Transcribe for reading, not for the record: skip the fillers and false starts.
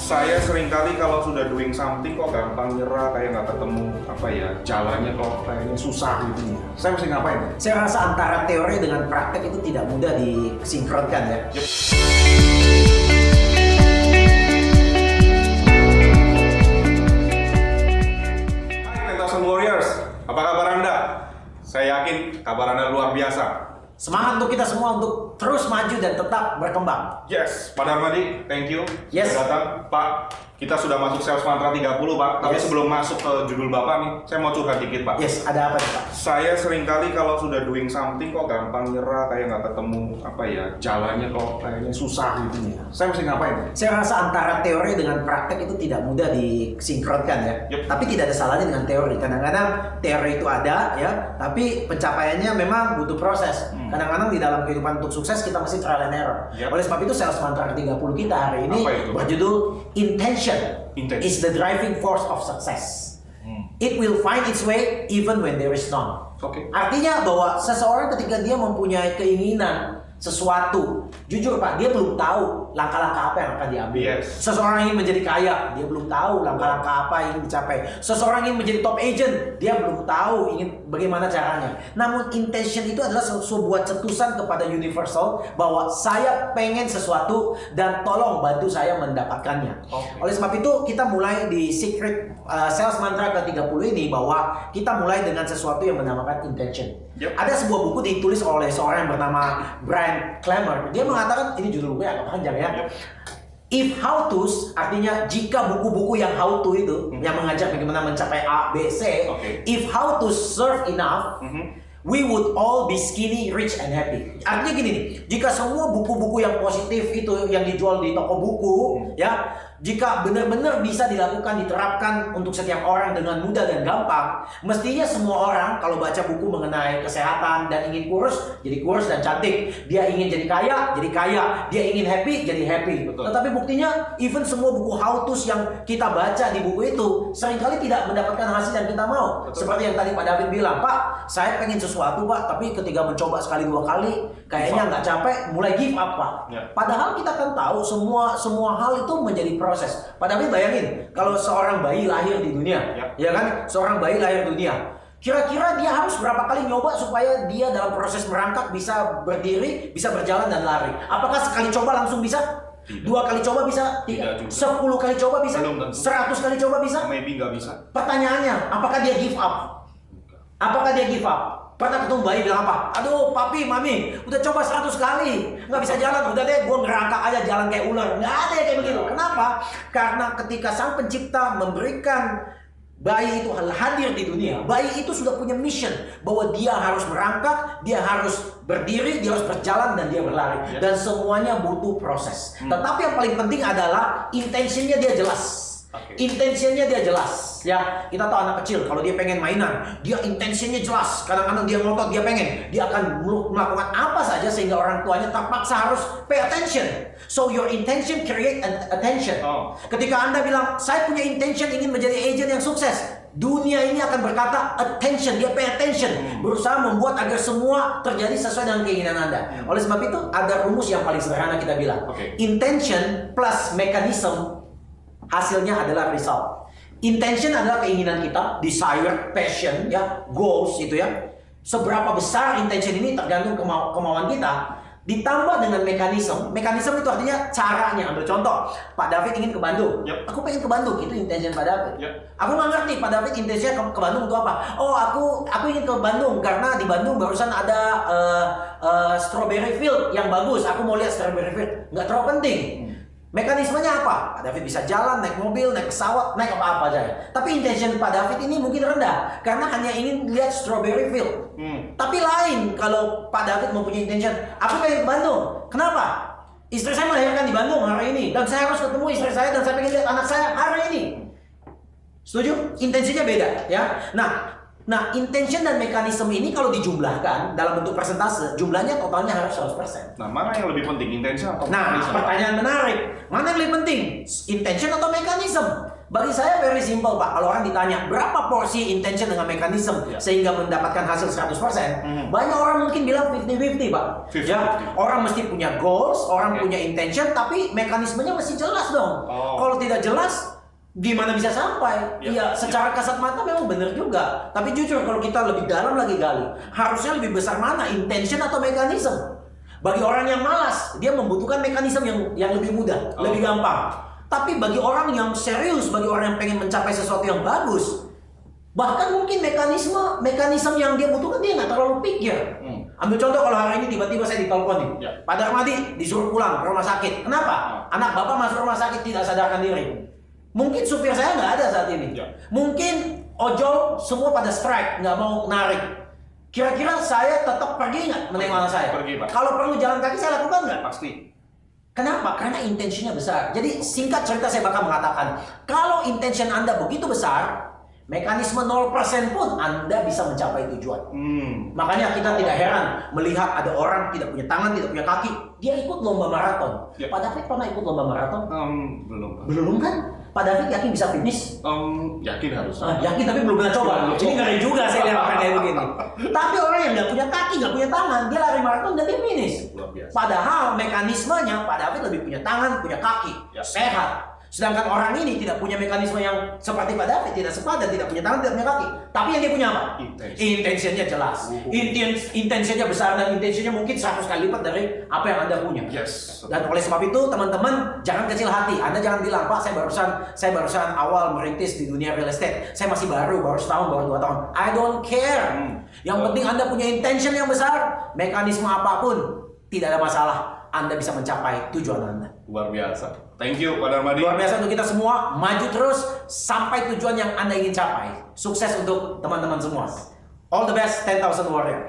Saya seringkali kalau sudah doing something kok gampang nyerah, kayak nggak ketemu jalannya, kok kayaknya susah gitu. Saya mesti ngapain? Saya rasa antara teori dengan praktek itu tidak mudah disinkronkan ya. Yep. Hai 10,000 Warriors, apa kabar Anda? Saya yakin kabar Anda luar biasa. Semangat untuk kita semua untuk terus maju dan tetap berkembang. Yes, Pak Darmadi, thank you Yes. sudah datang. Pak, kita sudah masuk Sales Mantra 30, Pak. Tapi Yes. sebelum masuk ke judul Bapak nih, saya mau curhat dikit, Pak. Yes, ada apa nih Pak? Saya seringkali kalau sudah doing something kok gampang nyerah, kayak nggak ketemu jalannya, kok kayaknya susah gitu. Saya mesti ngapain? Saya rasa antara teori dengan praktek itu tidak mudah disinkronkan ya. Yep. Tapi tidak ada salahnya dengan teori. Kadang-kadang teori itu ada ya, tapi pencapaiannya memang butuh proses. Kadang-kadang di dalam kehidupan untuk sukses kita masih trial and error. Yep. Oleh sebab itu Sales Mantra 30 kita hari ini Apa itu, Pak? berjudul Intention Intention. is the driving force of success. It will find its way even when there is none. Oke. Artinya bahwa seseorang ketika dia mempunyai keinginan sesuatu, jujur Pak, dia belum tahu langkah-langkah apa yang akan diambil. Yes. Seseorang ingin menjadi kaya, dia belum tahu langkah-langkah apa yang ingin dicapai. Seseorang ingin menjadi top agent, dia belum tahu ingin bagaimana caranya. Namun intention itu adalah sebuah cetusan kepada universal bahwa saya pengen sesuatu dan tolong bantu saya mendapatkannya. Okay. Oleh sebab itu kita mulai di Secret Sales Mantra ke-30 ini bahwa kita mulai dengan sesuatu yang menamakan intention. Yep. Ada sebuah buku ditulis oleh seorang yang bernama Brian Klemmer. Dia mengatakan, ini judul bukunya agak panjang ya. Yep. If how to's, artinya jika buku-buku yang how to itu yang mengajak bagaimana mencapai A, B, C. Okay. If how to serve enough, we would all be skinny, rich, and happy. Artinya gini nih, jika semua buku-buku yang positif itu yang dijual di toko buku, ya, jika benar-benar bisa dilakukan, diterapkan untuk setiap orang dengan mudah dan gampang, mestinya semua orang kalau baca buku mengenai kesehatan dan ingin kurus, jadi kurus dan cantik. Dia ingin jadi kaya, jadi kaya. Dia ingin happy, jadi happy. Betul. Tetapi buktinya, even semua buku how to's yang kita baca di buku itu seringkali tidak mendapatkan hasil yang kita mau. Betul. Seperti yang tadi Pak David bilang, Pak, saya pengen sesuatu Pak, tapi ketika mencoba sekali dua kali, kayaknya nggak capek, mulai give up Pak. Ya. Padahal kita kan tahu semua hal itu menjadi proses. Pak David bayangin, kalau seorang bayi lahir di dunia, ya kan, seorang bayi lahir di dunia, kira-kira dia harus berapa kali nyoba supaya dia dalam proses merangkak bisa berdiri, bisa berjalan dan lari? Apakah sekali coba langsung bisa? Tidak. 2 kali coba bisa? Tidak juga. 10 kali coba bisa? Belum tentu. 100 kali coba bisa? Maybe nggak bisa. Pertanyaannya, apakah dia give up? Apakah dia give up? Pernah ketemu bayi bilang apa? Aduh papi, mami, udah coba 100 kali nggak bisa jalan, udah deh gue ngerangkak aja jalan kayak ular. Nggak ada yang kayak begitu. Kenapa? Karena ketika sang pencipta memberikan bayi itu hadir di dunia, bayi itu sudah punya mission bahwa dia harus merangkak, dia harus berdiri, dia harus berjalan dan dia berlari. Yes. Dan semuanya butuh proses. Tetapi yang paling penting adalah intentionnya dia jelas. Okay. Intentionnya dia jelas, ya. Kita tahu anak kecil kalau dia pengen mainan, dia intentionnya jelas. Kadang-kadang dia ngotot, dia pengen, dia akan melakukan apa saja sehingga orang tuanya terpaksa harus pay attention. So your intention create attention. Oh. Ketika Anda bilang saya punya intention ingin menjadi agent yang sukses, dunia ini akan berkata attention, dia pay attention, berusaha membuat agar semua terjadi sesuai dengan keinginan Anda. Oleh sebab itu ada rumus yang paling sederhana kita bilang, Okay. intention plus mechanism hasilnya adalah result. Intention adalah keinginan kita, desire, passion, ya, goals itu ya. Seberapa besar intention ini tergantung kemauan kita. Ditambah dengan mekanisme. Mekanisme itu artinya caranya. Ambil contoh, Pak David ingin ke Bandung. Yep. Aku pengen ke Bandung, itu intention Pak David. Yep. Aku nggak ngerti Pak David intensinya ke Bandung untuk apa. Oh, aku ingin ke Bandung karena di Bandung barusan ada strawberry field yang bagus. Aku mau lihat strawberry field. Nggak terlalu penting. Mekanismenya apa? Pak David bisa jalan, naik mobil, naik pesawat, naik apa-apa aja. Tapi intention Pak David ini mungkin rendah karena hanya ingin lihat strawberry field. Tapi lain kalau Pak David mempunyai intention, aku pengen ke Bandung. Kenapa? Istri saya melahirkan di Bandung hari ini dan saya harus ketemu istri saya dan saya pengen lihat anak saya hari ini. Setuju? Intensinya beda, ya. Nah, Nah, intention dan mekanisme ini kalau dijumlahkan dalam bentuk persentase, jumlahnya totalnya harus 100%. Nah, mana yang lebih penting, intention atau Nah, mekanisme? pertanyaan menarik. Mana yang lebih penting? Intention atau mekanisme? Bagi saya very simple, Pak. Kalau orang ditanya, berapa porsi intention dengan mekanisme sehingga mendapatkan hasil 100%? Banyak orang mungkin bilang 50-50, Pak. 50-50. Ya, orang mesti punya goals, orang Oke. punya intention, tapi mekanismenya mesti jelas dong. Oh. Kalau tidak jelas, gimana bisa sampai? Ya. Iya, secara kasat mata memang benar juga. Tapi jujur kalau kita lebih dalam lagi gali, harusnya lebih besar mana intention atau mekanisme? Bagi orang yang malas, dia membutuhkan mekanisme yang lebih mudah, lebih gampang. Tapi bagi orang yang serius, bagi orang yang pengen mencapai sesuatu yang bagus, bahkan mungkin mekanisme yang dia butuhkan dia nggak terlalu pikir. Ambil contoh kalau hari ini tiba-tiba saya ditelepon nih, Ya. Pak Darmadi disuruh pulang ke rumah sakit. Kenapa? Anak bapak masuk rumah sakit tidak sadarkan diri. Mungkin supir saya nggak ada saat ini. Ya. Mungkin ojol semua pada strike, nggak mau narik. Kira-kira saya tetap pergi nggak menengok anak saya? Pergi, Pak. Kalau perlu jalan kaki saya lakukan nggak? Pasti. Kenapa? Karena intensinya besar. Jadi singkat cerita saya bakal mengatakan, kalau intention Anda begitu besar, mekanisme 0% pun Anda bisa mencapai tujuan. Makanya kita tidak heran melihat ada orang tidak punya tangan, tidak punya kaki, dia ikut lomba maraton. Ya. Pak David pernah ikut lomba maraton? Belum. Pak. Belum kan? Pak David yakin bisa finish? Yakin harus. Yakin tapi belum pernah coba. Belum. Jadi ngeri juga saya lihat orang kayak begini. Tapi orang yang nggak punya kaki, nggak punya tangan, dia lari maraton dan dia finish. Luar biasa. Padahal mekanismenya Pak David lebih punya tangan, punya kaki, Ya. sehat. Sedangkan orang ini tidak punya mekanisme yang seperti Pak David, tidak sepadan, tidak punya tangan, tidak punya kaki. Tapi yang dia punya apa? Intentionnya jelas. Intentionnya besar dan intentionnya mungkin 100 kali lipat dari apa yang Anda punya. Yes. Dan oleh sebab itu teman-teman jangan kecil hati. Anda jangan bilang, Pak saya barusan awal merintis di dunia real estate. Saya masih baru setahun, baru 2 tahun. I don't care. Yang penting Anda punya intention yang besar, mekanisme apapun tidak ada masalah. Anda bisa mencapai tujuan Anda. Luar biasa. Thank you, Pak Darmadi. Luar biasa untuk kita semua, maju terus sampai tujuan yang Anda ingin capai. Sukses untuk teman-teman semua. All the best 10,000 Warrior.